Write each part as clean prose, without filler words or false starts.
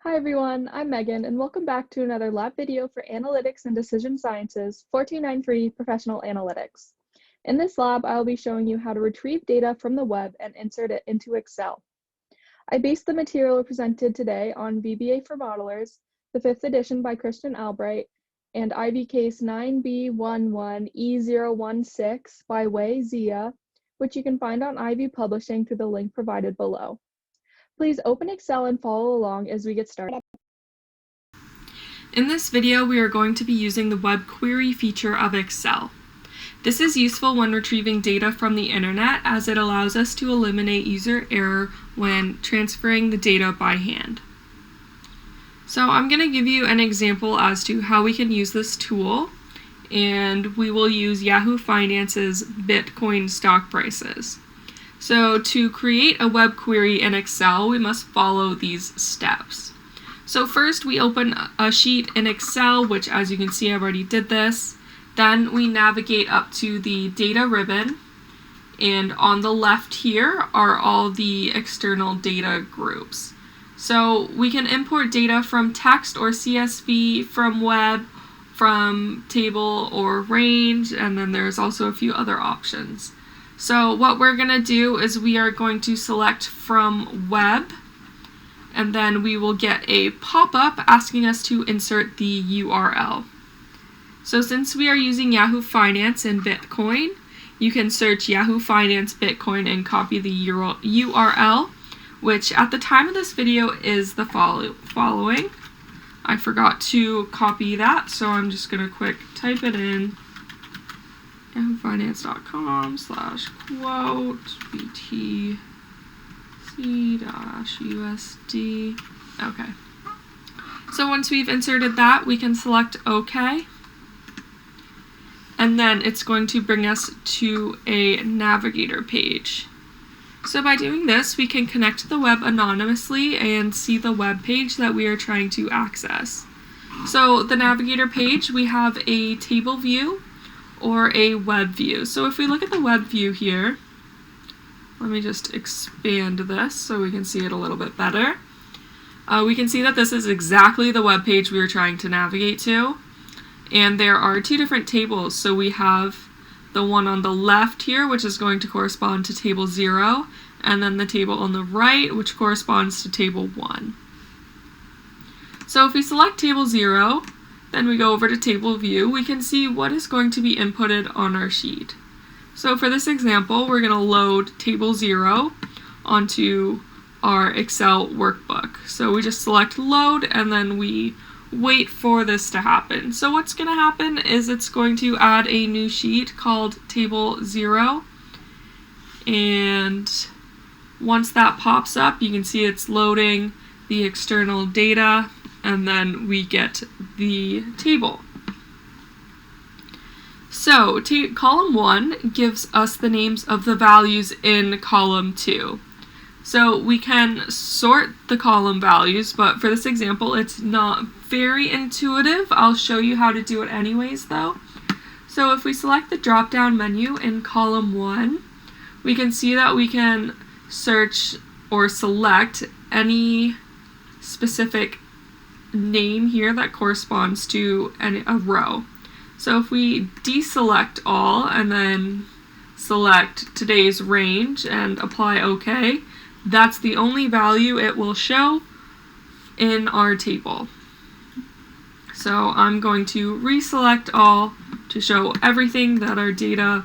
Hi everyone, I'm Megan and welcome back to another lab video for Analytics and Decision Sciences 1493 Professional Analytics. In this lab, I'll be showing you how to retrieve data from the web and insert it into Excel. I based the material presented today on VBA for Modelers, the 5th edition by Christian Albright, and Ivey case 9B11E016 by Wei Zia, which you can find on Ivey Publishing through the link provided below. Please open Excel and follow along as we get started. In this video, we are going to be using the web query feature of Excel. This is useful when retrieving data from the internet as it allows us to eliminate user error when transferring the data by hand. So I'm going to give you an example as to how we can use this tool, and we will use Yahoo Finance's Bitcoin stock prices. So to create a web query in Excel, we must follow these steps. So first we open a sheet in Excel, which as you can see I already did this. Then we navigate up to the data ribbon, and on the left here are all the external data groups. So we can import data from text or CSV, from web, from table or range, and then there's also a few other options. So what we're going to do is we are going to select from web, and then we will get a pop-up asking us to insert the URL. So since we are using Yahoo Finance and Bitcoin, you can search Yahoo Finance Bitcoin and copy the URL, which at the time of this video is the following. I forgot to copy that, so I'm just going to quick type it in. yahoofinance.com/quote BTC-USD. Okay. So once we've inserted that, we can select OK. And then it's going to bring us to a navigator page. So by doing this, we can connect to the web anonymously and see the web page that we are trying to access. So the navigator page, we have a table view or a web view. So if we look at the web view here, let me just expand this so we can see it a little bit better. We can see that this is exactly the web page we were trying to navigate to. And there are two different tables. So we have the one on the left here, which is going to correspond to table 0, and then the table on the right, which corresponds to table 1. So if we select table 0, then we go over to table view, we can see what is going to be inputted on our sheet. So for this example, we're going to load table 0 onto our Excel workbook. So we just select load and then we wait for this to happen. So what's going to happen is it's going to add a new sheet called table 0. And once that pops up, you can see it's loading the external data, and then we get the table. So column 1 gives us the names of the values in column 2. So we can sort the column values, but for this example it's not very intuitive. I'll show you how to do it anyways though. So if we select the drop-down menu in column 1, we can see that we can search or select any specific name here that corresponds to a row. So if we deselect all and then select today's range and apply OK, that's the only value it will show in our table. So I'm going to reselect all to show everything that our data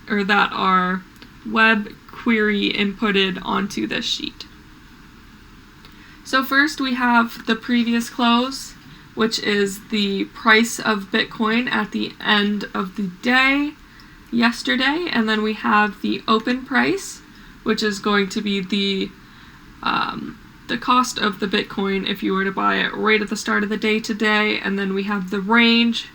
or that our web query inputted onto this sheet. So first we have the previous close, which is the price of Bitcoin at the end of the day yesterday, and then we have the open price, which is going to be the cost of the Bitcoin if you were to buy it right at the start of the day today, and then we have the range,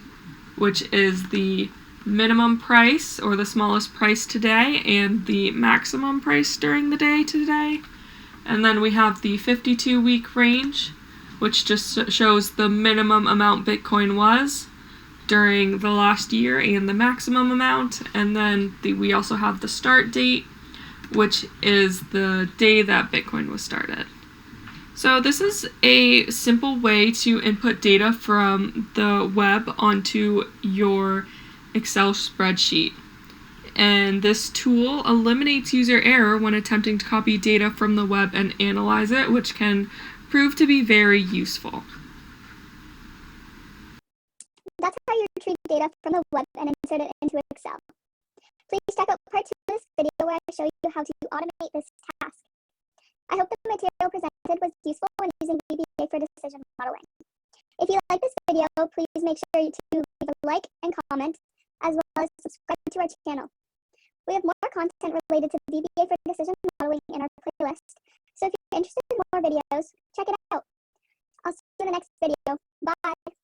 which is the minimum price or the smallest price today and the maximum price during the day today. And then we have the 52-week range, which just shows the minimum amount Bitcoin was during the last year and the maximum amount. And then we also have the start date, which is the day that Bitcoin was started. So this is a simple way to input data from the web onto your Excel spreadsheet. And this tool eliminates user error when attempting to copy data from the web and analyze it, which can prove to be very useful. That's how you retrieve data from the web and insert it into Excel. Please check out part 2 of this video where I show you how to automate this task. I hope the material presented was useful when using VBA for decision modeling. If you like this video, please make sure to leave a like and comment, as well as subscribe to our channel. We have more content related to VBA for decision modeling in our playlist, so if you're interested in more videos, check it out. I'll see you in the next video. Bye!